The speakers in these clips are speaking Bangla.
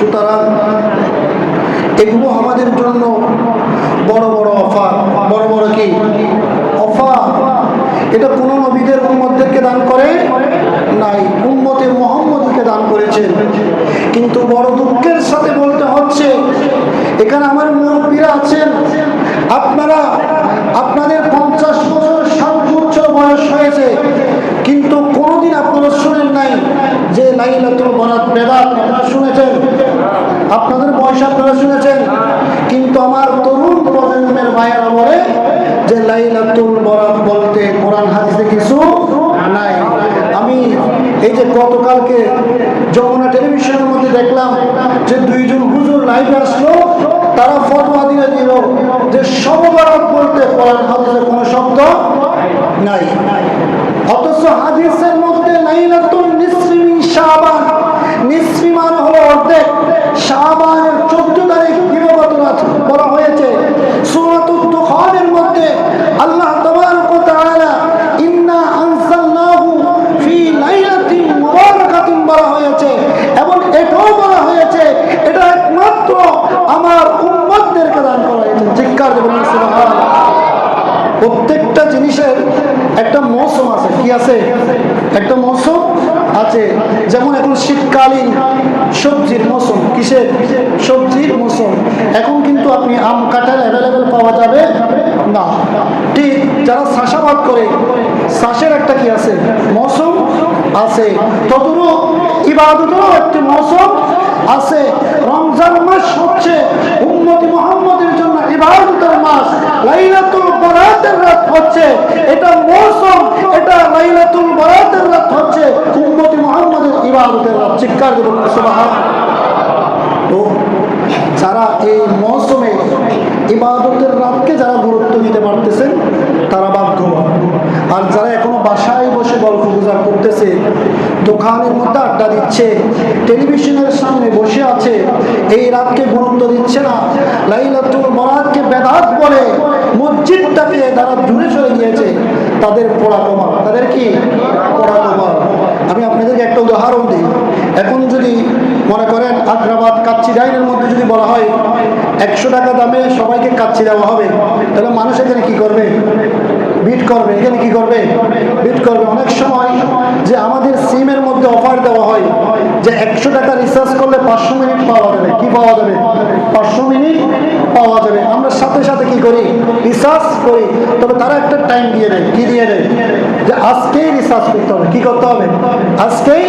সুতরাং এগুলো আমাদের জন্য বড় বড় অফার, বড় বড় কি অফার। এটা কোনো নবীদের উম্মতদেরকে দান করে নাই, উম্মতে মুহাম্মদকে দান করেছেন। কিন্তু বড় দুঃখের সাথে বলতে হচ্ছে, এখানে আমার মুরব্বীরা আছেন, আপনারা আপনাদের 50 বছর 60 বছর বয়স হয়েছে, কিন্তু কোনোদিন আপনারা শুনেন নাই যে লাইলাতুল বরাত বেদাত। আপনারা শুনেছেন, আপনাদের বয়স আপনারা শুনেছেন, কিন্তু আমার তরুণ প্রজন্মের ভাইয়েরা বলে যে লাইলাতুল বরাত বলতে কোরআন হাদিসে কিছু নাই। আমি এই যে গতকালকে যমুনা টেলিভিশনের মধ্যে দেখলাম যে 2 জন হুজুর লাইভে আসলো, তারা ফতোয়া দিয়ে দিল যে শবে বরাত বলতে কোরআন হাদিসে কোনো শব্দ নাই। অথচ হাদিসের মধ্যে লাইলাতুল নিসফি মিন শাবান, নিসফি মানে হলো অর্ধেক, শাবানের 14 তারিখ দিবাগত রাত বলা হয়েছে। সূরাতুদ দুখানের মধ্যে আল্লাহ তাবারক ওয়া তাআলা ইন্না আনজালনাহু ফি লাইলাতিন মুবারাকাতিন বলা হয়েছে, এবং এটাও বলা হয়েছে এটা একমাত্র আমার উম্মতদেরকে দান করা হয়েছে। জিজ্ঞাসা করুন সুবহানাল্লাহ। প্রত্যেকটা জিনিসের একটা মৌসুম আছে। কি আছে? একটা মৌসুম আছে। যেমন এখন শীতকালীন সবজির মৌসুম। কিসের? সবজির মৌসুম। এখন কিন্তু আপনি আম কাঁঠাল অ্যাভেলেবেল পাওয়া যাবে না। ঠিক যারা চাষাবাদ করে, চাষের একটা কি আছে? মৌসুম আছে। ততরূপ ইবাদতেরও একটি মৌসুম আছে। রমজান মাস হচ্ছে উম্মতি মুহাম্মদের জন্য ইবাদতের মাস। লাইলাতুল বরাতের রাত হচ্ছে এটা মৌসুম, এটা লাইলাতুল বরাতের রাত হচ্ছে উম্মতি মুহাম্মদের ইবাদতের রাত। চিৎকার করে বলুন সুবহানাল্লাহ। তো যারা এই মৌসুমে ইবাদতের রাতকে যারা গুরুত্ব দিতে পারতেছেন তারা ভাগ্যবান। আর যারা এখনো বাসায় বসে গল্প গুজব করতেছে, দোকানের মধ্যে আড্ডা দিচ্ছে, টেলিভিশনের সামনে বসে আছে, এই রাতকে গুরুত্ব দিচ্ছে না, লাইলাতুল বরাতকে বেদাত বলে মসজিদটাকে যারা দূরে চলে গিয়েছে, তাদের পোড়া কমাল। তাদের কি পোড়া কমাল? আমি আপনাদেরকে একটা উদাহরণ দিই। এখন যদি মনে করেন আগ্রাবাদ কাচ্চি ডাইনের মধ্যে যদি বলা হয় 100 টাকা দামে সবাইকে কাচ্চি দেওয়া হবে, তাহলে মানুষ এখানে কি করবে? বিট করবে। এখানে কি করবে? বিট করবে। অনেক সময় যে আমাদের সিমের মধ্যে অফার দেওয়া হয় যে 100 টাকা রিচার্জ করলে 500 মিনিট পাওয়া যাবে। কি পাওয়া যাবে? 500 মিনিট পাওয়া যাবে। আমরা সাথে সাথে কি করি? রিচার্জ করি। তবে তারা একটা টাইম দিয়ে দেয়। কি দিয়ে দেয়? যে আজকেই রিচার্জ করতে হবে। কি করতে হবে? আজকেই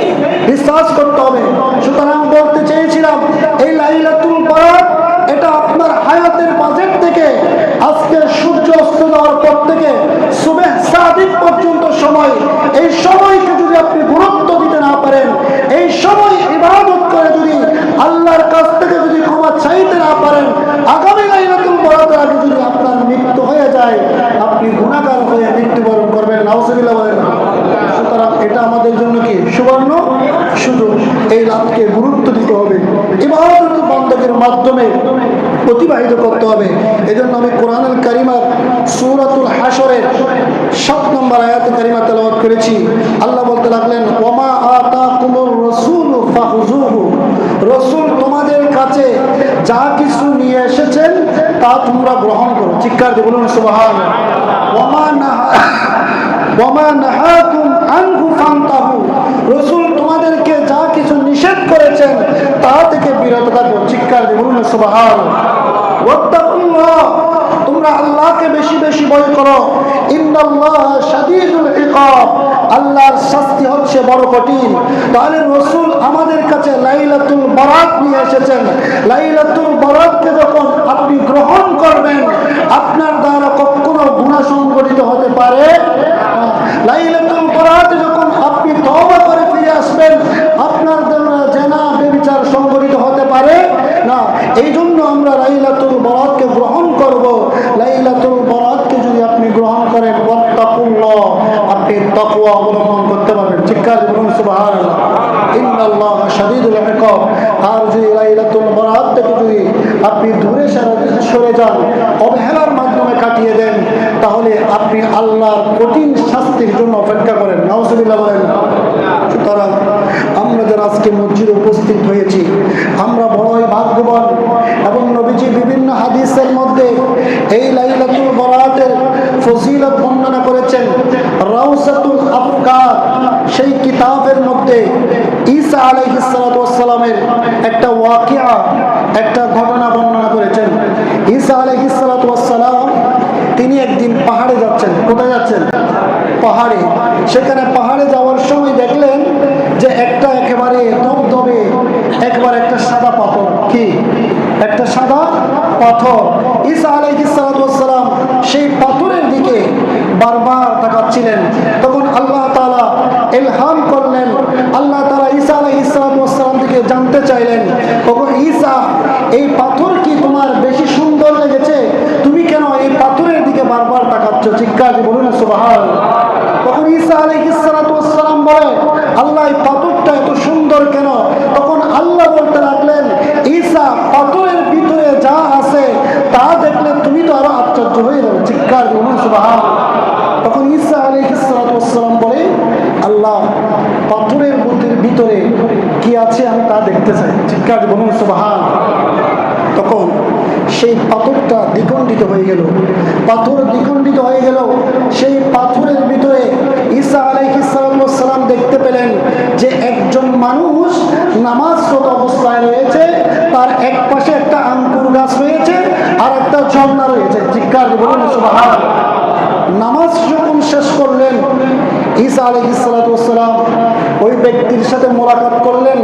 রিচার্জ করতে হবে। সুতরাং বলতে চেয়েছিলাম এই লাইলাতুল বরাত এটা আপনার হায়াতের বাজেট থেকে আজকে সূর্য অস্ত যাওয়ার পর থেকে সুবহ সাদিক পর্যন্ত সময়, এই সময়কে যদি আপনি গুরুত্ব দিতে না পারেন, এই সময় ইবাদত করে যদি আল্লাহর কাছ থেকে যদি ক্ষমা চাইতে না পারেন, আগামী লাইলাতুল বরাতের আগে যদি আপনার মৃত্যু হয়ে যায়, আপনি গুনাহগার হয়ে মৃত্যুবরণ করবেন। নাউজুবিল্লাহ বলেন। সুতরাং এটা আমাদের জন্য কি সুবর্ণ সুযোগ। এই রাতকে গুরুত্ব দিতে হবে, ইবাদত বন্দেগীর মাধ্যমে অতিবাহিত করতে হবে। এজন্য আমি কোরআনুল কারীমের সূরাতুল হাশরের 7 নম্বর আয়াতে কারিমা তেলাওয়াত করেছি। আল্লাহ বলতে লাগলেন, ওমা আতাকুমুর রাসূলু ফাখুযুহু, রাসূল তোমাদের কাছে যা কিছু নিয়ে এসেছেন তা তোমরা গ্রহণ করো। চিৎকার দিয়ে বলুন সুবহানাল্লাহ। ওমা নাহাকুম আনহু ফান্তাহু, রাসূল তোমাদেরকে যা কিছু নিষেধ করেছেন তা থেকে বিরত থাকো। চিৎকার দিয়ে বলুন সুবহানাল্লাহ। ওয়াত্তাকুল্লাহ, তোমরা আল্লাহকে বেশি বেশি ভয় করো। ইন্নাল্লাহ শাদীদুল ইকাব, আল্লাহর শাস্তি হচ্ছে বড় কঠিন। তাহলে রাসূল আমাদের কাছে লাইলাতুল বরাত নিয়ে এসেছেন। লাইলাতুল বরাতকে যখন আপনি গ্রহণ করবেন, আপনার দ্বারা কখনো গুনাহ সংঘটিত হতে পারে না। লাইলাতুল বরাতে যখন আপনি তওবা করে ফিরে আসবেন, আপনার দ্বারা জিনা ব্যভিচার সংঘটিত হতে পারে না। এই জন্য আমরা লাইলাতুল বরাতকে গ্রহণ করব। লাইলাতুল বরাতকে যদি আপনি গ্রহণ করেন, ওয়াত্তাকুল্লাহ, আপনি তাকওয়া অবলম্বন করতে পারবেন। চিৎকার করুন সুবহানাল্লাহ। ইন্নাল্লাহা শাদীদুল ইকাব। আর যদি লাইলাতুল বরাত থেকে যদি আপনি দূরে সরে যান, অবহেলার মাধ্যমে কাটিয়ে দেন, তাহলে আপনি আল্লাহর কঠিন শাস্তির জন্য অপেক্ষা করেন। নাউজুবিল্লাহ বলেন। সুতরাং আমরা যারা আজকে মসজিদে উপস্থিত হয়েছি, আমরা বড়ই ভাগ্যবান। এবং নবীজি বিভিন্ন হাদিসের মধ্যে এই লাইলাতুল বরাতের ফজিলত বর্ণনা করেছেন। রাউসাতুল আফকার সেই কিতাবের মধ্যে ঈসা আলাইহিস সালাতু ওয়াস সালামের একটা ওয়াকিয়া, একটা ঘটনা বর্ণনা করেছেন। ঈসা আলাইহিস সালাতু ওয়াস সালাম তিনি একদিন পাহাড়ে যাচ্ছেন। কোথায় যাচ্ছেন? পাহাড়ে। সেখানে পাহাড়ে যাওয়ার সময় দেখলেন যে একটা একেবারে ধবধবে একবার একটা সাদা পাথর। কি? একটা সাদা পাথর। ঈসা আলাইহিস সালাতু ওয়াস সালাম সেই পাথরের দিকে বারবার তাকাচ্ছিলেন। তখন আল্লাহ তাআলা ইলহাম করলেন, আল্লাহ তাআলা ঈসা আলাইহিস সালাতু ওয়াস সালাম থেকে জানতে চাইলেন, ওগো ঈসা, এই পাথর কি তোমার বেশি সুন্দর লেগেছে? তুমি কেন এই পাথরের দিকে বারবার তাকাচ্ছ? চিৎকার দিয়ে বলুন সুবহানাল্লাহ। তখন ঈসা আলাইহিস সালাতু ওয়াস সালাম বলে, আল্লাহ, এই পাথরটা এত সুন্দর কেন? তখন আল্লাহ বলতে লাগলেন, ঈসা, পাথরের ভিতরে যা আছে তা দেখলে তুমি তো আরো আশ্চর্য হয়ে যাবে। চিৎকার দিয়ে বলুন সুবহানাল্লাহ। তখন ঈসা আলাইহিস সালাতু ওয়াস সালাম বলে, আল্লাহ, পাথরের ভিতরে কি আছে আমি তা দেখতে চাই। চিৎকার দিয়ে বলুন সুবহানাল্লাহ। তখন সেই পাথরটা দ্বিখণ্ডিত হয়ে গেল। পাথর দ্বিখণ্ডিত হয়ে গেল। সেই পাথরের ভিতরে ঈসা আলাইহিস সালাম দেখতে পেলেন যে একজন মানুষ নামাজরত অবস্থায় রয়েছে, তার এক পাশে একটা আঙ্গুর গাছ রয়েছে আর একটা ঝর্ণা রয়েছে। চিৎকার দিয়ে বলুন সুবহানাল্লাহ। নামাজ যখন শেষ করলেন, ঈসা আলাইহিস সালাম ওই ব্যক্তির সাথে মোলাকাত করলেন,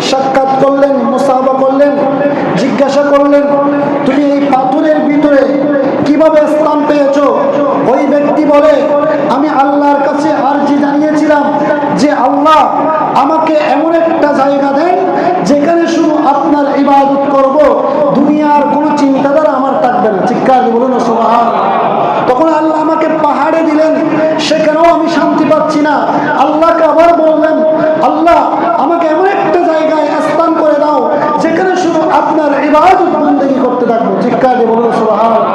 সাক্ষাৎ করলেন, মুসাহাবা করলেন, জিজ্ঞাসা করলেন, তুমি এই পাথরের ভিতরে কিভাবে স্থান পেয়েছো? ওই ব্যক্তি বলে, আমি আল্লাহর কাছে আরজি জানিয়েছিলাম যে আল্লাহ, আমাকে এমন একটা জায়গা দেন যেখানে শুধু আপনার ইবাদত করব, দুনিয়ার কোনো চিন্তাধারা আমার থাকবে না। চিৎকার দিয়ে বলুন সুবহানাল্লাহ। তখন আল্লাহ আমাকে পাহাড়ে দিলেন, সেখানেও আমি শান্তি পাচ্ছি না। আল্লাহকে আবার বললেন, আল্লাহ, আমাকে এমন একটা জায়গায় স্থান করে দাও যেখানে শুধু আপনার ইবাদত বন্দেগী করতে থাকবো। চিৎকার দিয়ে বলুন সুবহানাল্লাহ।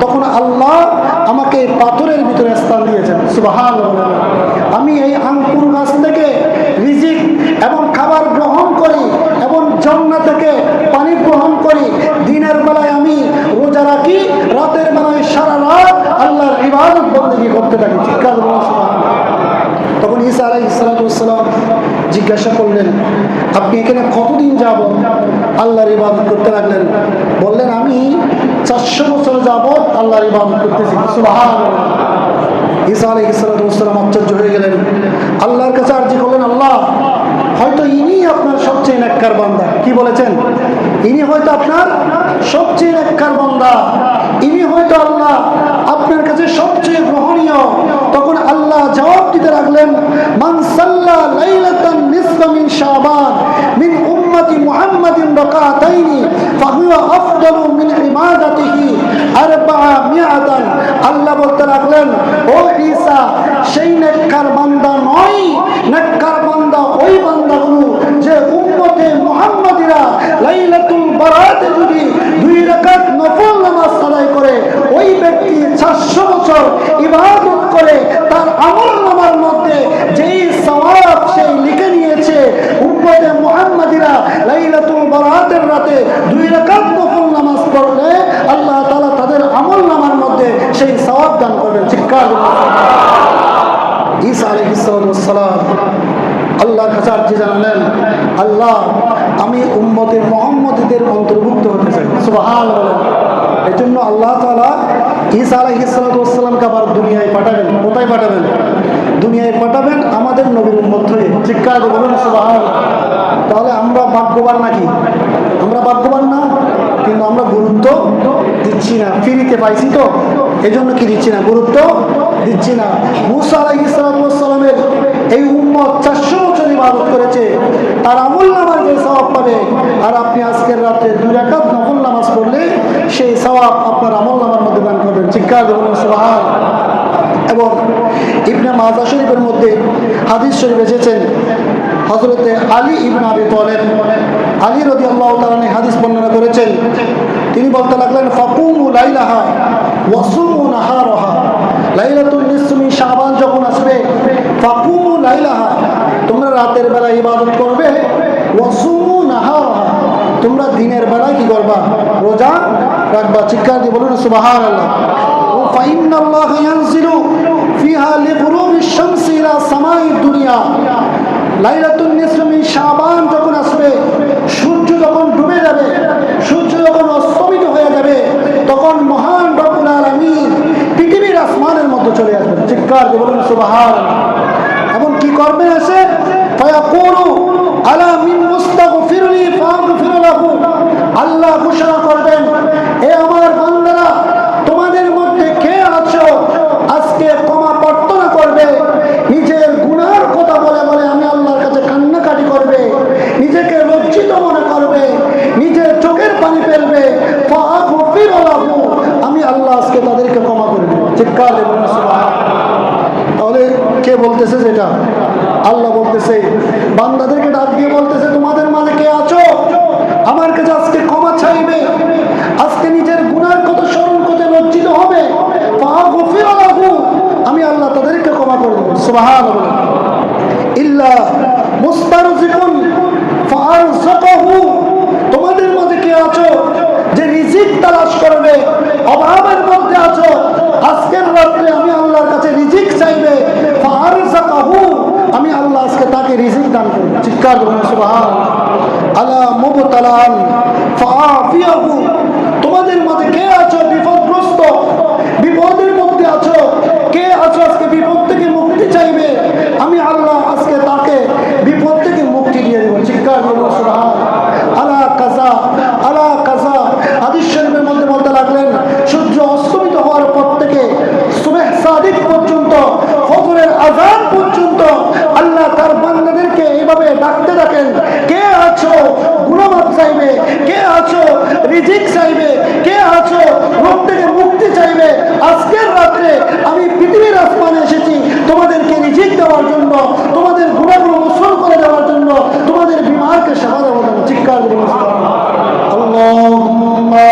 তখন আল্লাহ আমাকে পাথরের ভিতরে স্থান দিয়েছেন। সুবহানাল্লাহ। আমি এই আঙ্কুর গাছ থেকে রিজিক এবং খাবার গ্রহণ করি এবং ঝর্ণা থেকে পানি গ্রহণ করি। দিনের বেলায় আমি রোজা রাখি, রাতের বেলায় সারা রাত আল্লাহর ইবাদত বন্দেগী করতে থাকি। চিৎকার দিয়ে বলুন সুবহানাল্লাহ। তখন ঈসা আলাইহিস সালাম জিজ্ঞাসা করলেন, আপনি এখানে কতদিন যাবত আল্লাহর ইবাদত করতে লাগলেন? বললেন, আমি 400 বছর যাবত আল্লাহর ইবাদত করতেছি। সুবহানাল্লাহ। ঈসা আলাইহিস সালাম আশ্চর্য হয়ে গেলেন, আল্লাহর কাছে আরজি করলেন, আল্লাহ, হয়তো ইনি আপনার সবচেয়ে নেককার বান্দা। কি বলেছেন? ইনি হয়তো আপনার সবচেয়ে নেককার বান্দা, ইনি হয়তো আল্লাহ আপনার কাছে সবচেয়ে গ্রহণীয়। তখন আল্লাহ জবাব দিতে লাগলেন, মান সাল্লা লাইলাতান নিসফা মিন শাবান মিন উম্মতি মুহাম্মাদিন রাকাতাইনি ফাহুয়া আফদালু মিন ইবাদাতিহি 400। আল্লাহ বলতে লাগলেন, ও ঈসা, সেই নেককার বান্দা নয়, নেককার বান্দা ওই বান্দাগুলো যে উম্মতে মুহাম্মাদিরা লাইলাতুল বরাতে যদি 2 রাকাত নফল নামাজ আদায় করে, ওই ব্যক্তি 400 বছর ইবাদত করে তার আমলনামার মধ্যে যেই সওয়াব সে লিখে নিয়েছে, উম্মতে মুহাম্মাদিরা লাইলাতুল বরাতের রাতে 2 রাকাত নফল নামাজ পড়লে আল্লাহ তাআলা তাদের আমলনামার মধ্যে সেই সওয়াব দান করবেন। চিৎকার দিয়ে ঈসা আলাইহিস সালাম আল্লাহর কাছে আরজি জানালেন, আল্লাহ, আমি উম্মতে মুহাম্মাদীদের অন্তর্ভুক্ত হতে চাই। সুবহানাল্লাহ। এই জন্য আল্লাহ তাআলা ঈসা আলাইহিস সালামকে আবার দুনিয়ায় পাঠাবেন। কোথায় পাঠাবেন? দুনিয়ায় পাঠাবেন আমাদের নবীর উম্মত হয়ে। চিৎকার দিয়ে বলুন সুবহানাল্লাহ। তাহলে আমরা ভাগ্যবান নাকি? আমরা ভাগ্যবান না, কিন্তু আমরা গুরুত্ব দিচ্ছি না। ফ্রিতে পাইছি তো, এই জন্য কি দিচ্ছি না? গুরুত্ব দিচ্ছি না। মূসা আলাইহিস সালামের এই উম্মত 400 বছর ইবাদত করেছে, তার আমলনামায় যে সওয়াব পাবে, আর আপনি আজকের রাতে 2 রাকাত নফল নামাজ পড়লে সেই সওয়াব আপনার আমলনামার মধ্যে দান করবেন। চিৎকার দিয়ে বলুন সুবহানাল্লাহ। এবং ইবনে মাজাহ শরীফের মধ্যে হাদিস শরীফ এসেছেন, হযরতে আলী ইবনে আবি তালেব আলী রাদিয়াল্লাহু তাআলা হাদিস বর্ণনা করেছেন। তিনি বলতে লাগলেন, ফাকুমু লাইলাহা ওয়াসুমু নাহারাহা। লাইলাতুল নিসফ মিন শাবান যখন আসবে, ফাকুমু লাইলাহা, তোমরা রাতের বেলা ইবাদত করবে, ওয়াসুমু নাহারাহা, তোমরা দিনের বেলায় কি করবা? রোজা রাখবা। চিৎকার দিয়ে বলুন সুবহানাল্লাহ। ও ফাইন্নাল্লাহা ইয়ানজিলু ফিহা লিগুরুবিশ শামসি ইলা সামাইদ দুনিয়া। লাইলাতুল নিসফ মিন শাবান যখন আসবে, সূর্য যখন ডুবে যাবে, সূর্য যখন অস্তমিত হয়ে যাবে, তখন মহান রব্বুল আলামিন পৃথিবীর আসমানের মধ্যে চলে আসবেন। চিৎকার দিয়ে বলুন সুবহানাল্লাহ। এবং কি করবে এসে? ফায়াকুলু আলা মিন মুস্তাগফিরলি ফাগফির লাহু। আল্লাহ ঘোষণা করবেন, হে আমার বান্দারা, তোমাদের মধ্যে কে আছো আজকে ক্ষমা প্রার্থনা করবে, নিজের গুনার কথা বলে বলে আমি আল্লাহর কাছে কান্নাকাটি করবে, নিজেকে লজ্জিত মনে করবে, নিজের চোখের পানি ফেলবে, ফাগফির লাহু, আমি আল্লাহ আজকে তাদেরকে ক্ষমা করব। চিৎকার দিয়ে বলুন সুবহানাল্লাহ। তাহলে কে বলতেছে? যেটা আল্লাহ বলতেছে, বান্দাদেরকে ডাক দিয়ে বলতেছে, তোমাদের মাঝে কে আছো আমার কাছে আজকে ক্ষমা চাইবে, আজকে নিজের গুনার কথা স্মরণ করতে লজ্জিত হবে, ফাগফির লাহু, আমি আল্লাহ তাদেরকে ক্ষমা করে দেব। সুবহানাল্লাহ। ইল্লা মুস্তারজিকুন ফারযাকাহু, তোমাদের মাঝে কে আছো যে রিজিক তালাশ করবে, অভাবের মধ্যে আছো, আজকের রাতে আমি আল্লাহর কাছে রিজিক চাইবে, ফারযাকাহু, আমি আল্লাহ আজকে তাকে রিজিক দান করব। চিৎকার করুন সুবহানাল্লাহ। আলা মুবতালান ফাআফিয়াহু, তোমাদের মধ্যে কে আছো বিপদগ্রস্ত, বিপদের মধ্যে আছো, কে আছো আজকে বিপদ থেকে মুক্তি চাইবে, আমি আল্লাহ আজকে তাকে বিপদ থেকে মুক্তি দিয়ে দেব। চিৎকার করুন সুবহানাল্লাহ। আলা কাজা আলা কাজা, হাদিস শরীফের মধ্যে বলতে লাগলেন, সূর্য অস্তমিত হওয়ার পর থেকে সুবহ সাদিক পর্যন্ত, ফজরের আযান পর্যন্ত আল্লাহ তার বান্দাদেরকে এইভাবে ডাকতে থাকেন, কে আছো গুনাহ মাফ চাইবে, কে আছো রিজিক চাইবে, কে আছো রোগ থেকে মুক্তি চাইবে, আজকের রাতে আমি পৃথিবীর আসমানে এসেছি তোমাদেরকে রিজিক দেওয়ার জন্য, তোমাদের গুনাহগুলো মোচন করে দেওয়ার জন্য, তোমাদের বিমারকে সেবা দেওয়ার জন্য। চিৎকার করে আল্লাহুম্মা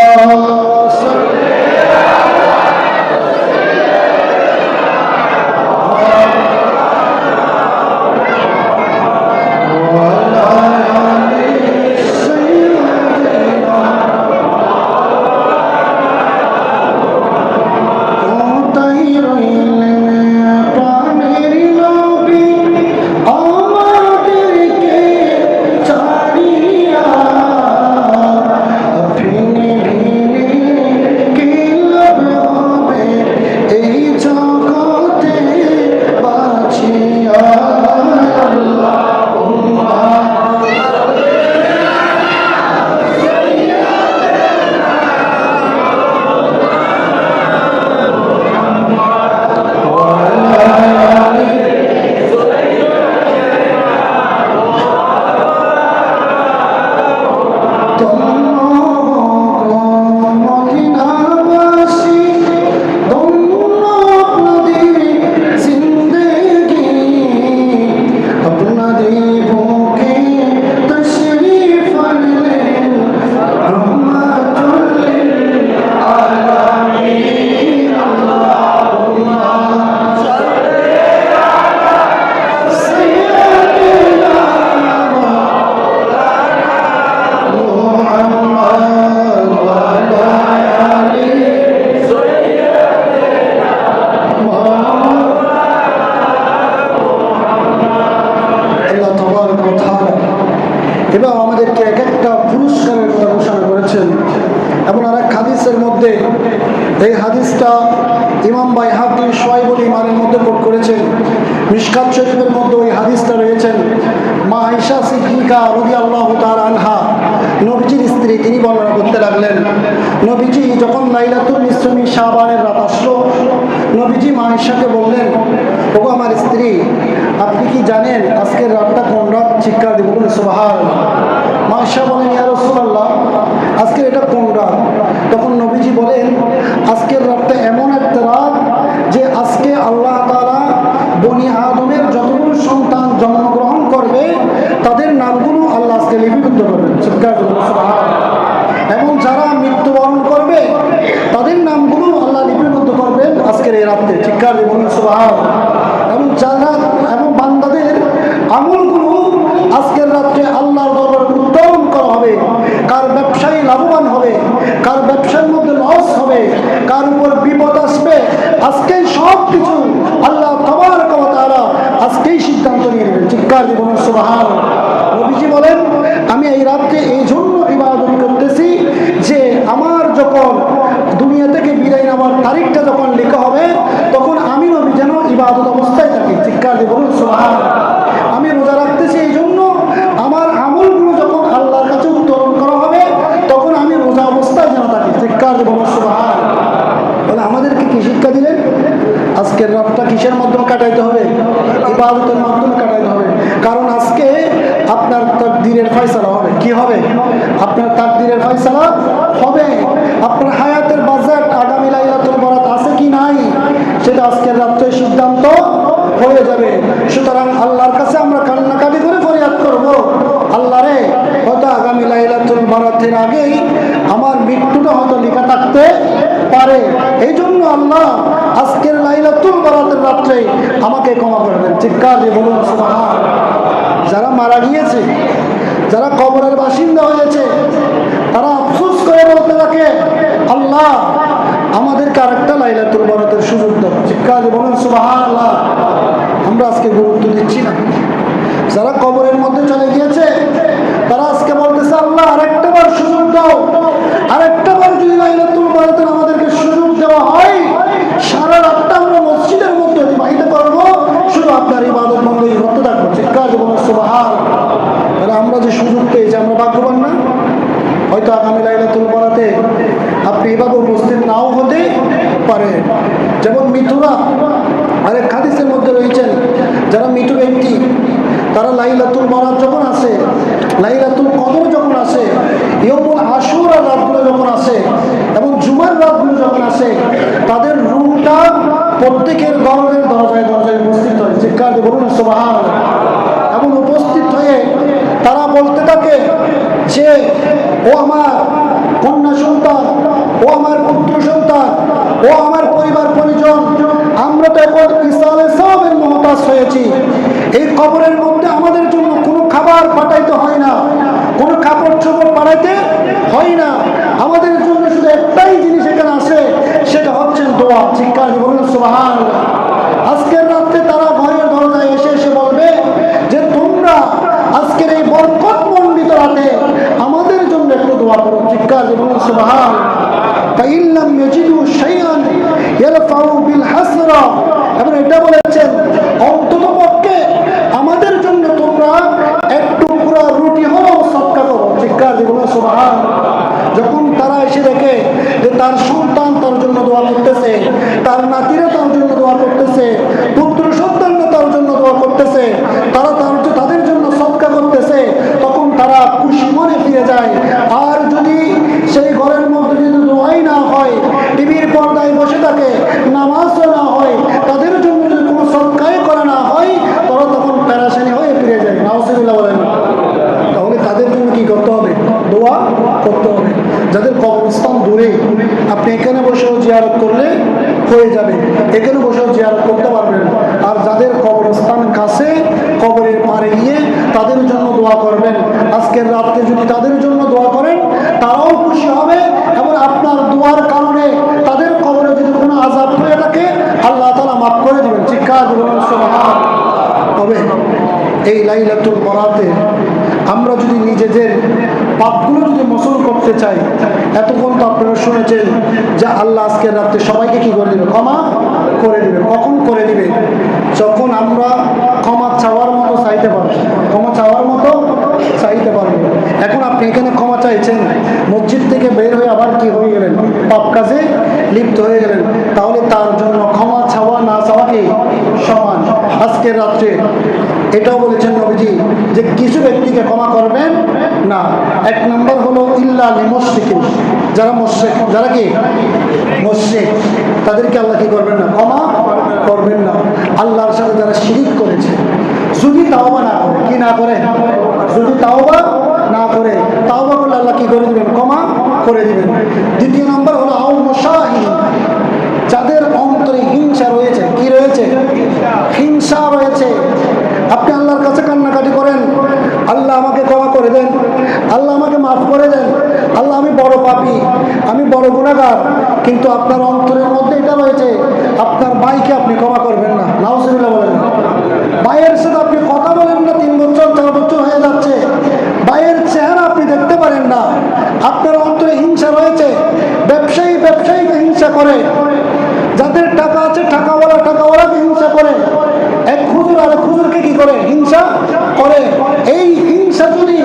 এবং আমাদেরকে এক একটা পুরস্কারের কথা ঘোষণা করেছেন। এবং আর এক হাদিসের মধ্যে, এই হাদিসটা ইমাম বাইহাকী শুআইবুল ঈমানের মধ্যে কোট করেছেন। মিশকাত শরীফের মধ্যে ওই হাদিসটা রয়েছেন। মা আয়েশা সিদ্দিকা রাদিয়াল্লাহু তাআলা আনহা, নবীজির স্ত্রী, তিনি বর্ণনা করতে লাগলেন, নবীজি যখন লাইলাতুল নিসফ মিন শাবানের রাত আসলো, নবীজি মা আয়েশাকে বললেন, ওগো আমার স্ত্রী, আপনি কি জানেন আজকের রাতটা কোন রাত? চিৎকার দিয়ে বলুন সুবহানাল্লাহ। মা আয়েশা বলেন, ইয়া রাসূলুল্লাহ, আজকের এটা কোন রাত? তখন নবীজি বলেন, আজকের রাতটা এমন একটা রাত যে আজকে আল্লাহ তাআলা বনি আদমের যতগুলো সন্তান জন্মগ্রহণ করবে নামগুলো আল্লাহ আজকে লিপিবদ্ধ করবেন। চিৎকার করুন সুবহানাল্লাহ। এবং যারা মৃত্যুবরণ করবে তাদের নামগুলো আল্লাহ লিপিবদ্ধ করবেন আজকের এই রাত্রে। চিৎকার বলুন সুবহানাল্লাহ। এবং বান্দাদের আমলগুলো আজকের রাত্রে আল্লাহর দরবারে উত্তোলন করা হবে। কার ব্যবসায়ী লাভবান হবে, কার ব্যবসার মধ্যে লস হবে, কার উপর বিপদ আসবে, আজকেই সব কিছু আল্লাহ তাবারক ওয়া তাআলা আজকেই সিদ্ধান্ত নিয়ে নেবেন। চিৎকার বলুন সুবহানাল্লাহ। নবীজি বলেন, আমি এই রাত্রে এই জন্য ইবাদত করতেছি যে আমার যখন দুনিয়া থেকে বিদায় নেওয়ার তারিখটা যখন লেখা হবে তখন আমি নবী যেন ইবাদত অবস্থায় থাকি। চিৎকার বলুন সুবহানাল্লাহ। আমি রোজা রাখতেছি এই জন্য আমার আমলগুলো যখন আল্লাহর কাছে উত্তোলন করা হবে তখন আমি রোজা অবস্থায় যেন থাকি। চিৎকার বলুন সুবহানাল্লাহ। তাহলে আমাদেরকে কি শিক্ষা দিলেন? আজকের রাতটা কিসের মাধ্যমে কাটাইতে হবে? ইবাদতের মাধ্যমে কাটাইতে হবে। কারণ আজকে আপনার তাকদীরের ফয়সালা হবে। কি হবে? আপনার তাকদীরের ফয়সালা হবে। আপনার হায়াতের বাজেট আগামী লাইলাতুল বরাত আছে কি নাই সেটা আজকের রাত্রে সিদ্ধান্ত হয়ে যাবে। সুতরাং আল্লাহর কাছে আমরা কান্নাকাটি করে ফরিয়াদ করব, আল্লাহ রে, হয়তো আগামী লাইলাতুল বরাতের আগেই আমার মৃত্যুটা হয়তো লেখা থাকতে পারে। এই জন্য আল্লাহ আজকের লাইলাতুল বরাতের রাত্রে আমাকে ক্ষমা করে দেন। চিৎকার দিয়ে বলুন সুবহানাল্লাহ। যারা মারা গিয়েছে, যারা কবরের বাসিন্দা হয়েছে, তারা আফসোস করে বলতে থাকে, আল্লাহ আমাদেরকে আরেকটা লাইলাতুল বরাতের সুযোগ দাও। চিৎকার দিয়ে বলুন সুবহানাল্লাহ। আমরা আজকে গুরুত্ব দিচ্ছি না। যারা কবরের মধ্যে চলে গিয়েছে তারা আজকে বলতেছে, আল্লাহ আরেকটা বার সুযোগ দাও, আরেকটা বার যদি লাইলাতুল বরাতের আমাদেরকে সুযোগ দেওয়া হয় সারা রাতটা আমরা মসজিদের মধ্যে অতিবাহিত করবো, শুধু আপনার ইবাদত বন্দেগী করতে থাকবো। চিৎকার দিয়ে বলুন সুবহানাল্লাহ। তাহলে আমরা যে সুযোগ পেয়েছি আমরা ভাগ্যবান না? হয়তো আগামী লাইলাতুল বরাতে আপনি এভাবে উপস্থিত নাও হতে পারে। যেমন মৃত্যুরা আরেক হাদিসের মধ্যে রয়েছেন, যারা মৃত্যু ব্যক্তি তারা লাইলাতুল বরাত যখন আসে, লাইলাতুল কদর যখন আসে, ইয়মুল আশুরার রাতগুলো যখন আসে এবং জুমার রাতগুলো যখন আসে, তাদের রূহটা প্রত্যেকের দরজায় দরজায় দরজায় উপস্থিত হয়। চিৎকার দিয়ে বলুন সুবহানাল্লাহ। এবং উপস্থিত হয়ে তারা বলতে থাকে যে, ও আমার কন্যা সন্তান, ও আমার পুত্র সন্তান, ও আমার পরিবার পরিজন, আমরা তো এখন ঈসা আলাইহিস সালামের মুহতাজ হয়েছি। এই কবরের মধ্যে আমাদের জন্য কোনো খাবার পাঠাইতে হয় না, কোনো কাপড় চোপড় পাঠাইতে হয় না। আমাদের জন্য শুধু একটাই জিনিস এখানে আসে, সেটা হচ্ছে দোয়া। চিৎকার দিয়ে বলুন সুবহানাল্লাহ। আজকের রাত্রে তারা ঘরের দরজায় এসে এসে বলবে যে, তোমরা আজকের এই বরকতমণ্ডিত রাতে আমাদের জন্য একটু দোয়া করো। চিৎকার দিয়ে বলুন সুবহানাল্লাহ। ফাইন লাম ইয়াজিদু শাইআন ইয়ারফাউ বিল হাসরা। এবং এটা বলেছেন, অন্ততপক্ষে আমাদের জন্য তোমরা একটু পুরো রুটি হলেও সদকা করো। চিৎকার দিয়ে বলুন সুবহানাল্লাহ। যখন তারা এসে দেখে যে তার সন্তান তার জন্য দোয়া করতেছে, তার নাতিরা তার জন্য দোয়া করতেছে, পুত্র সন্তানরা তার জন্য দোয়া করতেছে, তারা তাদের জন্য সদকা করতেছে, তখন তারা খুশি মনে ফিরে যায়। আর যদি সেই ঘরের মধ্যে যদি দোয়াই না হয়, টিভির পর্দায় বসে থাকে, নামাজও না হয়, তাদের জন্য যদি কোনো সদকাই করা না হয়, তারা তখন পেরেশানি হয়ে ফিরে যায়। নাউজুবিল্লাহ বলেন। তাহলে তাদের জন্য কি করতে হবে? দোয়া করতে হবে। যাদের কবরস্থান দূরে, আপনি এখানে বসেও জিয়ারত করলে হয়ে যাবে, এখানে বসেও জিয়ারত করতে পারবেন। আর যাদের কবরস্থান কাছে, কবরের পাড়ে গিয়ে তাদের জন্য দোয়া করবেন। আজকের রাত্রে যদি তাদের জন্য দোয়া করেন, তারাও খুশি হবে এবং আপনার দোয়ার কারণে তাদের কবরে যদি কোনো আযাব হয়ে থাকে আল্লাহ তাআলা মাফ করে দেবেন। চিৎকার দিয়ে বলুন সুবহানাল্লাহ। তবে এই লাইলাতুল বরাতে আমরা যদি নিজেদের পাপগুলো যদি মোচন করতে চাই, এতক্ষণ তো আপনারা শুনেছেন যে আল্লাহ আজকের রাত্রে সবাইকে কি করে দেবে? ক্ষমা করে দেবে। কখন করে দিবে? যখন আমরা ক্ষমা চাওয়ার মতো চাইতে পারবো। ক্ষমা চাওয়ার মতো চাইতে পারবো। এখন আপনি এখানে ক্ষমা চাইছেন, মসজিদ থেকে বের হয়ে আবার কি হয়ে গেলেন? পাপ কাজে লিপ্ত হয়ে গেলেন। তাহলে তার জন্য ক্ষমা চাওয়া না চাওয়াকে সমান। আজকের রাত্রে এটাও বলেছেন নবীজি যে কিছু ব্যক্তিকে ক্ষমা করবেন না। এক নম্বর হলো ইল্লা লিমুশরিকিন, যারা মুশরিক, যারা কি মুশরিক, তাদেরকে আল্লাহ কি করবেন না? ক্ষমা করবেন না। আল্লাহর সাথে যারা শিরিক করেছে, যদি তাওবা না করে, কি না করে, যদি তাওবা না করে, তাওবা করলে আল্লাহ কি করে দিবেন, ক্ষমা করে দিবেন। দ্বিতীয় নম্বর হলো আও মুশাহিন, যাদের অন্তরে হিংসা রয়েছে, কি রয়েছে, হিংসা রয়েছে। আপনি আল্লাহর কাছে কান্নাকাটি করেন, আল্লাহ আমাকে ক্ষমা করে দেন, আল্লাহ আমাকে মাফ করে দেন, আল্লাহ আমি বড় পাপী, আমি বড় গুনাহগার, কিন্তু আপনার অন্তরের মধ্যে এটা রয়েছে আপনার ভাইকে আপনি ক্ষমা করবেন না। নাউজুবিল্লাহ বলেন। ভাইয়ের সাথে আপনি কথা বলেন না, 3 বছর 4 বছর হয়ে যাচ্ছে, ভাইয়ের চেহারা আপনি দেখতে পারেন না, আপনার অন্তরে হিংসা রয়েছে। ব্যবসায়ীকে হিংসা করে, যাদের টাকা আছে টাকাওয়ালাকে হিংসা করে, এক হুজুর আর এক হুজুরকে কি করে, হিংসা করে। এই হিংসা যদি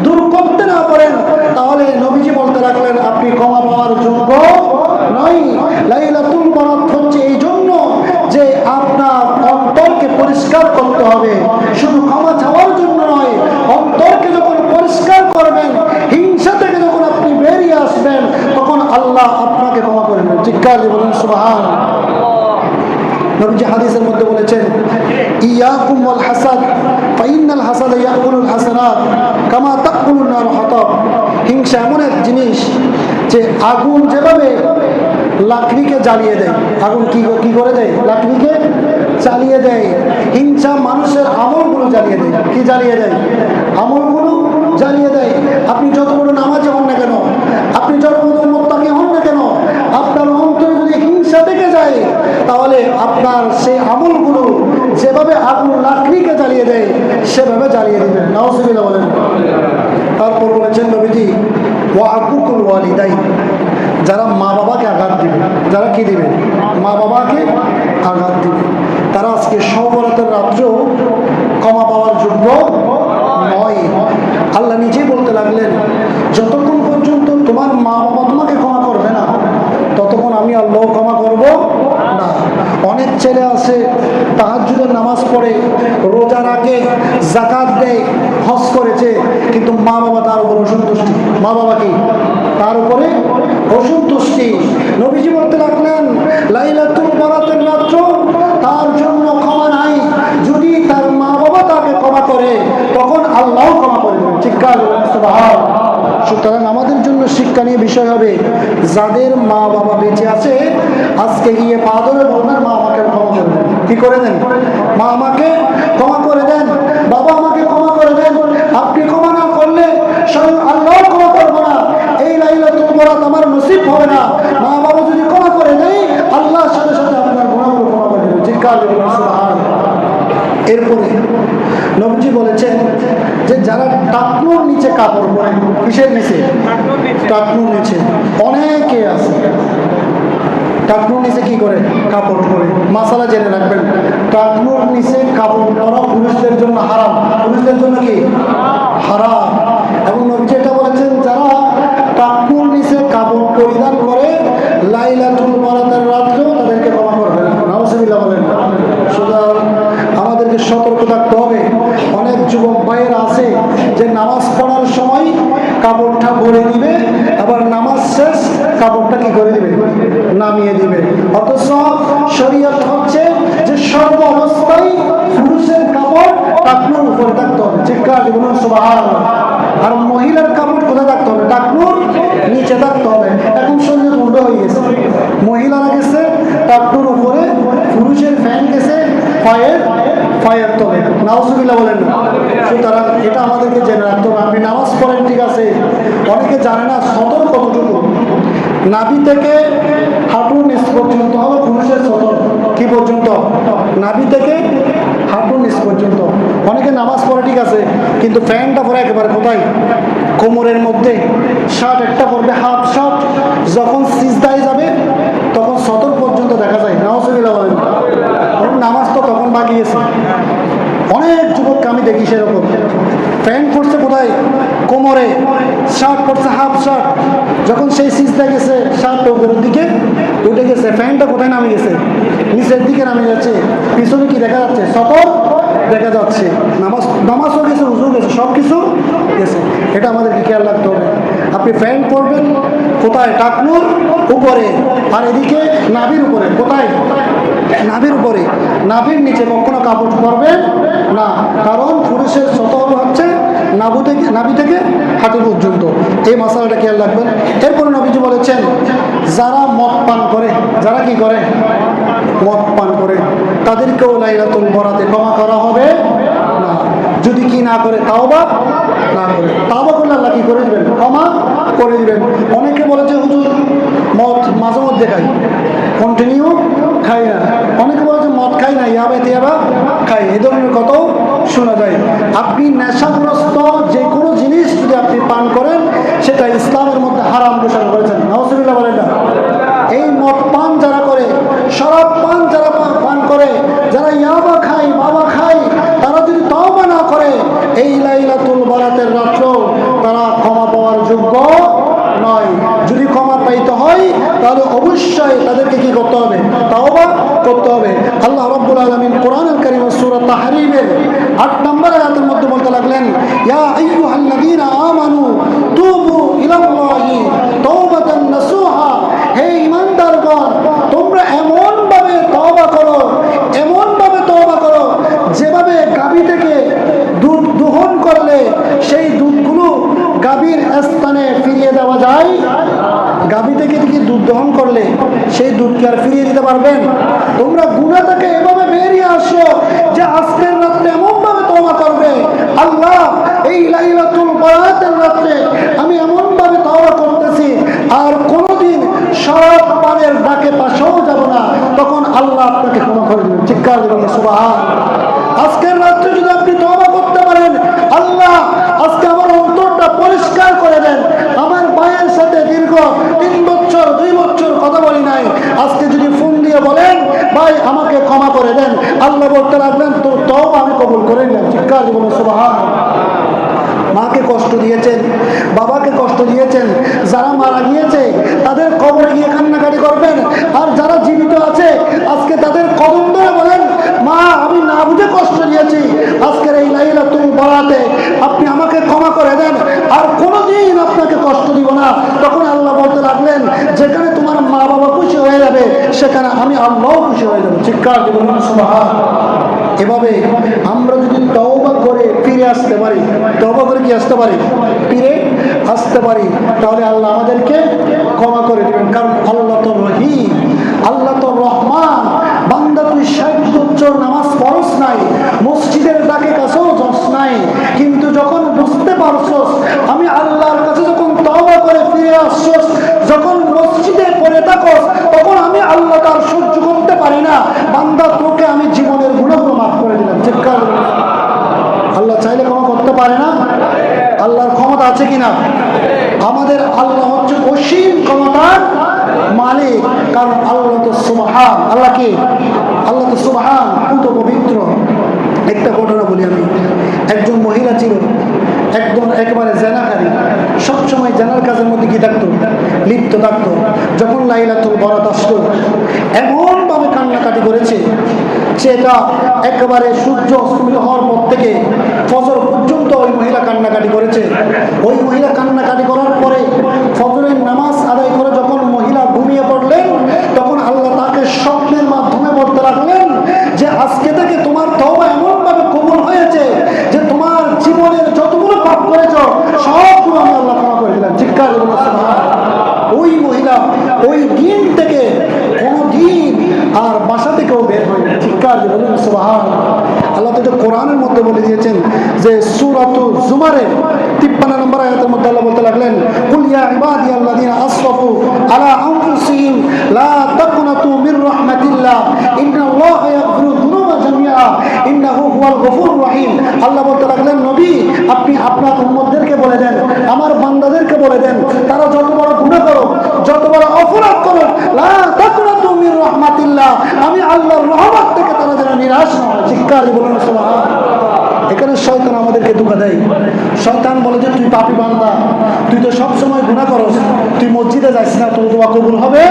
দূর করতে না পারেন, তাহলে নবীজি বলতে লাগলেন আপনি ক্ষমা পাওয়ার যোগ্য নয়। লাইলাতুল বরাত হচ্ছে এই জন্য যে আপনার অন্তরকে পরিষ্কার করতে হবে, শুধু ক্ষমা চাওয়ার জন্য নয়। অন্তরকে যখন পরিষ্কার করবেন, হিংসা থেকে যখন আপনি বেরিয়ে আসবেন, তখন আল্লাহ আপনাকে ক্ষমা করবেন। চিৎকার দিয়ে বলেন সুবহানাল্লাহ। নবীজি হাদিসের মধ্যে বলেছেন ইয়াকুম ওয়াল হাসাদ ফাইনাল হাসাদা ইয়াকুলুল হাসানাত কামা তাকুলুন নার হাতাব। হিংসা এমন এক জিনিস যে আগুন যেভাবে লাকড়িকে জ্বালিয়ে দেয়, আগুন কি করে দেয়, লাকড়িকে জ্বালিয়ে দেয়। হিংসা মানুষের আমলগুলো জ্বালিয়ে দেয়। কি জ্বালিয়ে দেয়, আমলগুলো জ্বালিয়ে দেয়। আপনি যত বড় নামাজি হন না কেন, আপনি যত বড় মুত্তাকি হন না কেন, আপনার অন্তরে যদি হিংসা থেকে যায়, তাহলে আপনার সেই আমলগুলো যেভাবে আগুন লাকড়িকে জ্বালিয়ে দেয়, সেভাবে জ্বালিয়ে দেবেন। নাউজুবিল্লাহ বলেন। তারপর বলেছেন নবীজি ওয়া আকুকুল ওয়ালিদাইন, যারা মা বাবাকে আঘাত দিবে, যারা কি দিবে, মা বাবাকে আঘাত দিবে, তারা আজকে সবরাতের রাত্রেও ক্ষমা পাওয়ার যোগ্য নয়। আল্লাহ নিজেই বলতে লাগলেন যতক্ষণ পর্যন্ত তোমার মা বাবা তোমাকে ক্ষমা করবে না, ততক্ষণ আমি আল্লাহ ক্ষমা করব না। অনেক ছেলে আছে তাহাজ্জুদের নামাজ পড়ে, রোজা রাখে, যাকাত দেয়, হজ করেছে, কিন্তু মা বাবা তার উপর অসন্তুষ্টি। মা বাবা কি তার উপরে অসন্তুষ্টি। নবীজি বলতে লাগলেন লাইলাতুল বরাতের রাত্র তার জন্য ক্ষমা নাই। যদি তার মা বাবা তাকে ক্ষমা করে, তখন আল্লাহ ক্ষমা করে দেবেন। চিৎকার সুবহানাল্লাহ। সুতরাং আমাদের জন্য শিক্ষা নিয়ে বিষয় হবে, যাদের মা বাবা বেঁচে আছে আজকে গিয়ে পা ধরে বলবেন মা আমাকে ক্ষমা করে দেন। কি করে দেন, মা আমাকে ক্ষমা করে দেন, বাবা আমাকে ক্ষমা করে দেন। আপনি ক্ষমা না করলে স্বয়ং আল্লাহ ক্ষমা করবো না। এই লাইলাতুল বরাত আমার নসিব হবে না। মা বাবা যদি ক্ষমা করে দেয়, আল্লাহর সাথে সাথে আপনার গুনাহগুলো ক্ষমা করে দেবেন। জিজ্ঞাসা করবেন সুবহানাল্লাহ। এরপরে নবীজি বলেছেন যে যারা টাকনুর নিচে কাপড় পরে, কিসের নিচে, টাকনুর নিচে, অনেকে আছে টাকনুর নিচে কি করে, কাপড় পরে। মাসালা জেনে রাখবেন, টাকনুর নিচে কাপড় পরা পুরুষদের জন্য হারাম, পুরুষদের জন্য কি হারাম। এবং নবীজি এটা বলেছেন যারা টাকনুর নিচে কাপড় পরিধান করে লাইলাতুল বরাতের রাত্রেও তাদেরকে ক্ষমা করবেন। নাউজুবিল্লাহ বলেন। সুতরাং আমাদেরকে সতর্ক থাকতে হবে। অনেক যুবক ভাইয়ের আছে যে নামাজ পড়ার সময় কাপড়টা ভরে দিবে, আবার নামাজ শেষ কাপড়টা কি করে দিবে, নামিয়ে দিবে। অথচ শরীয়ত হচ্ছে যে সর্ব অবস্থায় পুরুষের কাপড় টাকনুর উপরে থাকতে হবে। চিৎকার বলুন সুবহানাল্লাহ। আর মহিলার কাপড় কোথায় থাকতে হবে, টাকনুর নিচে থাকতে হবে। এখন শরীয়ত উল্টো হয়ে গেছে, মহিলারা গেছে টাকনুর উপরে, পুরুষের ফ্যান গেছে পায়ের তলে। নাউজুবিল্লাহ বলেন না। সুতরাং এটা আমাদেরকে জেনে রাখতে হবে। আপনি নামাজ পড়েন ঠিক আছে, অনেকে জানে না সতর কতটুকু। নাভি থেকে হাঁটুর নিচ পর্যন্ত হবে পুরুষের সতর। কি পর্যন্ত, নাভি থেকে হাঁটুর নিচ পর্যন্ত। অনেকে নামাজ পড়ে ঠিক আছে, কিন্তু প্যান্টটা পরে একেবারে কোথায়, কোমরের মধ্যে। শার্ট একটা পরবে হাফ শার্ট, যখন সিজদায় যাবে তখন সতর পর্যন্ত দেখা যায়। নাউজুবিল্লাহ বলেন। নামাজ তো তখন বাকি গেছে। অনেক যুবককে আমি দেখি সেরকম, প্যান্ট পরছে কোথায়, কোমরে, শার্ট পরছে হাফ শার্ট, যখন সেই সিজদা গেছে শার্ট উপরের দিকে উঠে গেছে, প্যান্টটা কোথায় নামে গেছে, নিচের দিকে নামে যাচ্ছে। পিছনে কি দেখা যাচ্ছে, সতর দেখা যাচ্ছে। নামাজও গেছে, উজু গেছে, সব কিছু গেছে। এটা আমাদেরকে খেয়াল রাখতে হবে। আপনি প্যান্ট পরবেন কোথায়, টাকনুর উপরে, আর এদিকে নাভির উপরে কোথায়, নাভির উপরে, নাভির নিচে কখনো কাপড় পরবেন না, কারণ পুরুষের সতর্ক হচ্ছে নাভি থেকে হাঁটু পর্যন্ত। এই মশালাটা খেয়াল রাখবেন। এরপরে নবীজি বলেছেন, যারা মদ পান করে, যারা কি করে, মদ পান করে, তাদেরকেও লাইলাতুল বরাতে ক্ষমা করা হবে না, যদি কি না করে, তাওবা না করে। তাওবা করলে আল্লাহ কি করে দিবেন, ক্ষমা করে দিবেন। অনেকে বলেছে হুজুর মদ মাঝে মধ্যে খাই, কন্টিনিউ খাই না। অনেকে বলেছে মদ খাই না, ইয়াবা তিয়াবা খাই, এ ধরনের কথাও শোনা যায়। আপনি নেশাগ্রস্ত যে কোনো জিনিস যদি আপনি পান করেন, সেটা ইসলামের মধ্যে হারাম ঘোষণা করেছেন। নাউজুবিল্লাহ বলেন না। এই মদ পান যারা করে, শরাব পান যারা পান করে, যারা ইয়াবা খায়, বাবা খায়, তারা যদি তওবা না করে, এই লাইলাতুল বরাতের রাত্র তারা ক্ষমা পাওয়ার যোগ্য নয়। যদি ক্ষমা পাইতে হয় তাহলে অবশ্যই তাদেরকে কি করতে হবে, তওবা করতে হবে। আল্লাহ রাব্বুল আলামিন কোরআনুল কারীম সূরা তাহরীমের ৮ নম্বর আয়াতের মধ্যে বলতে লাগলেন, ইয়া আইয়ুহাল্লাযীনা আমানু তুবু ইলাল্লাহি তাওবাতান নাসুহা, হে ঈমানদারগণ, তোমরা এমন ভাবে তওবা করো, এমন ভাবে তওবা করো যেভাবে গাভী থেকে দুধ দোহন করলে সেই দুধগুলো গাভীর স্থানে ফিরিয়ে দেওয়া যায়। গাভী থেকে কি দুধ দহন করলে সেই দুধকে আর ফিরিয়ে দিতে পারবেন? তোমরা গুনাহ থেকে এভাবে বেরিয়ে আসো যে আজকের রাত্রে এমন ভাবে তওবা করবে, আল্লাহ এই লাইলাতুল বরাতের রাত্রে আমি এমন ভাবে তওবা করতেছি আর কোনোদিন সব পানের ডাকে পাশেও যাব না, তখন আল্লাহ আপনাকে ক্ষমা করে দেবেন। চিৎকার দিবেন সুবহান। আজকের রাত্রে যদি আপনি তওবা করতে পারেন, আল্লাহ আজকে আমার অন্তরটা পরিষ্কার করে দেন, আমার ভাইয়ের সাথে দীর্ঘ 3 বছর 2 বছর কথা বলি নাই, আজকে যদি ফোন দিয়ে বলেন ভাই আমাকে ক্ষমা করে দেন, আল্লাহ বলতে লাগলেন তোর তওবা আমি কবুল করে নিলাম। চিৎকার দিবেন সুবহান। মাকে কষ্ট দিয়েছেন, বাবাকে কষ্ট দিয়েছেন, যারা মারা গিয়েছে তাদের কবরে গিয়ে কান্নাকাটি করবেন, আর যারা জীবিত আছে আজকে তাদের কদম ধরে বলেন, মা আমি না বুঝে কষ্ট দিয়েছি, আজকের এই লাইলাতুল বরাতে আপনি আমাকে ক্ষমা করে দেন, আর কোনোদিন আপনাকে কষ্ট দিব না। তখন আল্লাহ বলতে লাগলেন, যেখানে তোমার মা বাবা খুশি হয়ে যাবে সেখানে আমি আল্লাহও খুশি হয়ে যাবো। চিৎকার দিবেন সুবহান। এভাবে আমরা যদি তওবা করে ফিরে আসতে পারি, তওবা করে কি আসতে পারি, ফিরে আসতে পারি, তাহলে আল্লাহ আমাদেরকে ক্ষমা করে দিবেন। কারণ আল্লাহ তো রহিম, আল্লাহ তো রহমান। বান্দা তুই 60 বছর নামাজ পড়স নাই, মসজিদের ডাকে কাছেও যাস নাই, কিন্তু যখন বুঝতে পারছস আমি আল্লাহর কাছে যখন তওবা করে ফিরে আসছস, যখন মসজিদে পড়ে থাকস, তখন আমি আল্লাহ তার সহ্য করতে পারি না, বান্দা তোকে আমি জীবনের গুনাহগুলো মাফ করে দিলাম। চিৎকার। আল্লাহ চাইলে ক্ষমা করতে পারে না? আল্লাহর ক্ষমতা আছে কিনা? আমাদের আল্লাহ হচ্ছে অসীম ক্ষমতার মালিক, কারণ আল্লাহ তো সুবহান। আল্লাহ কি? আল্লাহ তো সুবহান, পুত পবিত্র। একটা ঘটনা বলি আমি। একজন মহিলা ছিল, একদম একেবারে জেনাকারী, সবসময় জেনার কাজের মধ্যে কি থাকতো, লিপ্ত থাকতো। যখন লাইলাতুল বরাত আসতো এমনভাবে কান্নাকাটি করেছে, সেটা একেবারে সূর্য অস্তমিত হওয়ার পর থেকে ফজর পর্যন্ত ওই মহিলা কান্নাকাটি করেছে। ওই মহিলা কান্নাকাটি করার পরে ফজরের নামাজ আদায় করে যখন মহিলা ঘুমিয়ে পড়লেন, তখন আল্লাহ তাকে স্বপ্নের মাধ্যমে বলতে লাগলেন যে আজকে থেকে তোমার তওবা এমনভাবে কবুল হয়েছে যে তোমার জীবনের যতগুলো পাপ করেছ সবগুলো আমি আল্লাহ ক্ষমা করে দিলাম। চিৎকার করে সুবহান। ওই মহিলা ওই দিন থেকে কোনদিন আর বাসা থেকেও বের হয় না। চিৎকার করে সুবহান। আল্লাহ তো কোরআনের মধ্যে বলে দিয়েছেন যে সূরাতুল জুমারের 53 নম্বর আয়াতের মধ্যে আল্লাহ বলতে লাগলেন, কুল ইয়া ইবাদিয়াল্লাযিনা আসরাফু আলা আনফুসিহিম লা তাকনাতু মির রাহমাতিল্লাহ ইন্নাল্লাহা ইয়াগফিরু যুনুবা জামিআ ইন্নাহু হুয়াল গফুরুর রহিম। আল্লাহ বলতে লাগলেন, নবী আপনি আপনার উম্মতদেরকে বলে দেন, আমার বান্দাদেরকে বলে দেন, তারা যত বড় গুনাহ করো, যত বড় অপরাধ করো, লা তাকনাতু মির রাহমাতিল্লাহ, আমি আল্লাহর রহমত থেকে তারা যেন নিরাশ না হয়। চিৎকার বলুন সুবহান। এখানে শয়তান আমাদেরকে ধোঁকা দেয়। শয়তান বলে যে তুই পাপী বান্দা, তুই তো সবসময় গুনাহ করস, তুই মসজিদে যাস না, তোর দোয়া কবুল হবে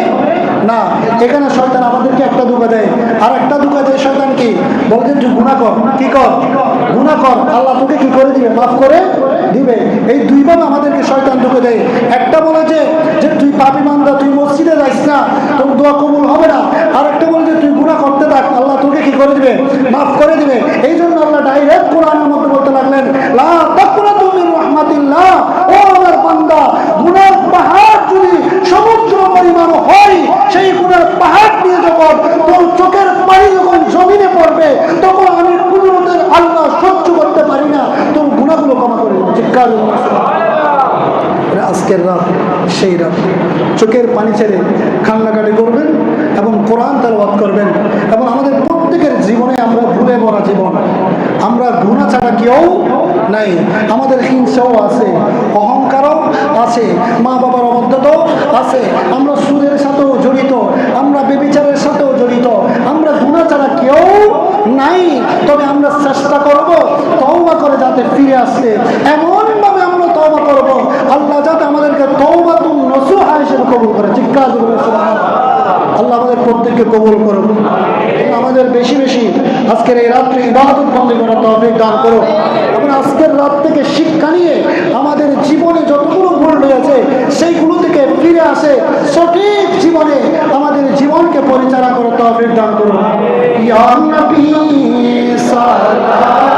না। এখানে শয়তান আমাদেরকে একটা ধোঁকা দেয়, আর একটা ধোঁকা দেয় শয়তান কি বলে যে তুই গুনাহ কর, কি কর, গুনাহ কর, আল্লাহ তোকে কি করে দিবে, মাফ করে দিবে। এই দুইভাবে আমাদেরকে শয়তান ধোঁকা দেয়। একটা বলে যে তুই পাপী বান্দা, তুই মসজিদে যাস না, তোর দোয়া কবুল হবে না, আর একটা বলে যে তুই গুনাহ করতে থাক, করে দিবে, মাফ করে দিবে। এই জন্য আল্লাহ ডাইরেক্ট কোরআনের মধ্যে বলতে লাগলেন, লা তাকনাতু মির রাহমাতিল্লাহ, ও আমার বান্দা, গুনার পাহাড় যদি সমুদ্র পরিমাণ হয়, সেই গুনার পাহাড় নিয়ে যখন তোর চোখের পানি যখন জমিনে পড়বে, তখন আমি কুদরতের আল্লাহ সহ্য করতে পারি না, তোর গুনাহগুলো ক্ষমা করে দেবো। চিৎকার করে আজকের রাত সেই রাত, চোখের পানি ছেড়ে কান্নাকাটি করবেন এবং কোরআন তেলাওয়াত করবেন। এবং আমাদের প্রত্যেকের জীবনে আমরা ভুলে মরা জীবন, আমরা গুনাহ ছাড়া কেউ নাই। আমাদের হিংসাও আছে, অহংকারও আছে, মা বাবার অবদ্ধতাও আছে, আমরা সুদের সাথেও জড়িত, আমরা ব্যভিচারের সাথেও জড়িত, আমরা গুনাহ ছাড়া কেউ নাই। তবে আমরা চেষ্টা করব তওবা করে যাতে ফিরে আসতে, এমনভাবে আমরা তওবা করব আল্লাহ যাতে আমাদেরকে তওবাতুন নসুহা হিসেবে কবুল করে। চিৎকার করে সুবহানাল্লাহ। আল্লাহ আমাদের প্রত্যেককে কবুল করুন। আমাদের বেশি বেশি আজকের এই রাত্রে ইবাদত বন্দী করার তৌফিক দান করো এবং আজকের রাত থেকে শিক্ষা নিয়ে আমাদের জীবনে যতগুলো ভুল রয়েছে সেইগুলো থেকে ফিরে আসে সঠিক জীবনে আমাদের জীবনকে পরিচালনা করার তৌফিক দান করো। ইয়া নবী সাল্লাল্লাহু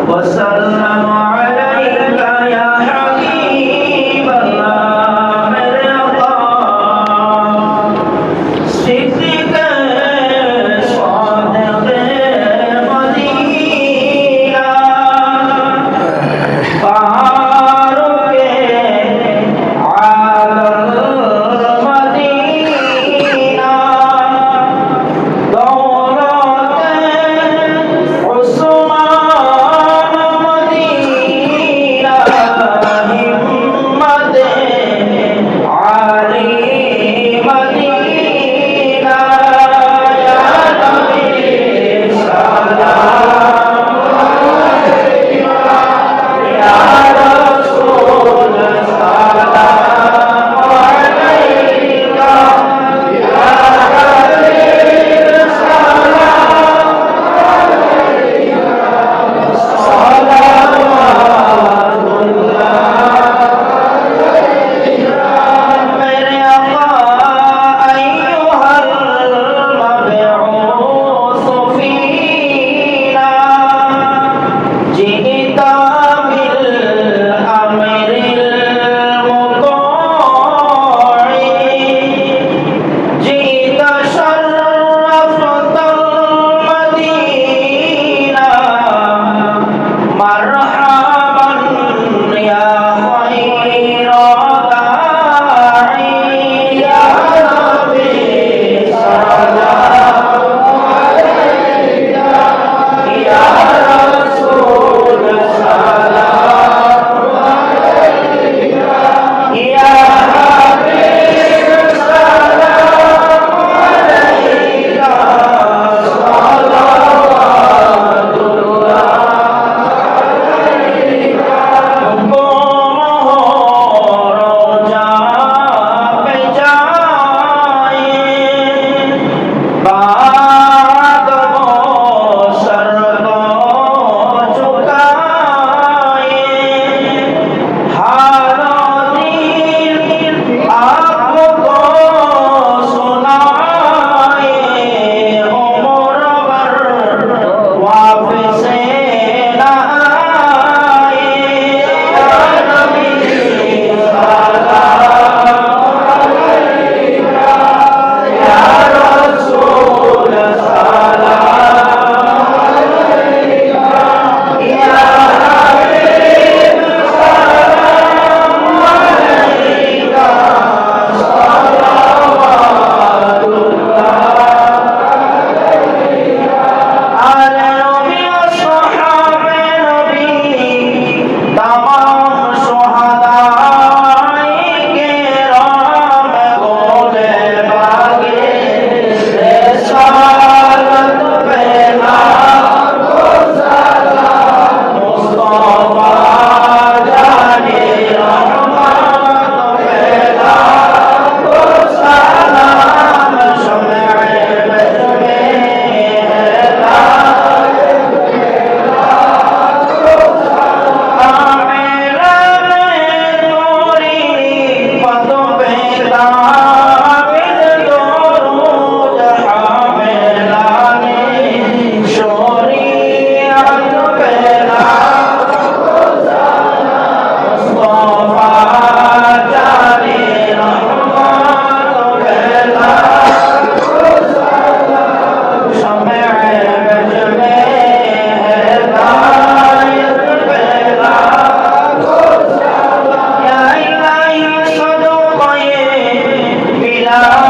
وسلم عليك ইলাহা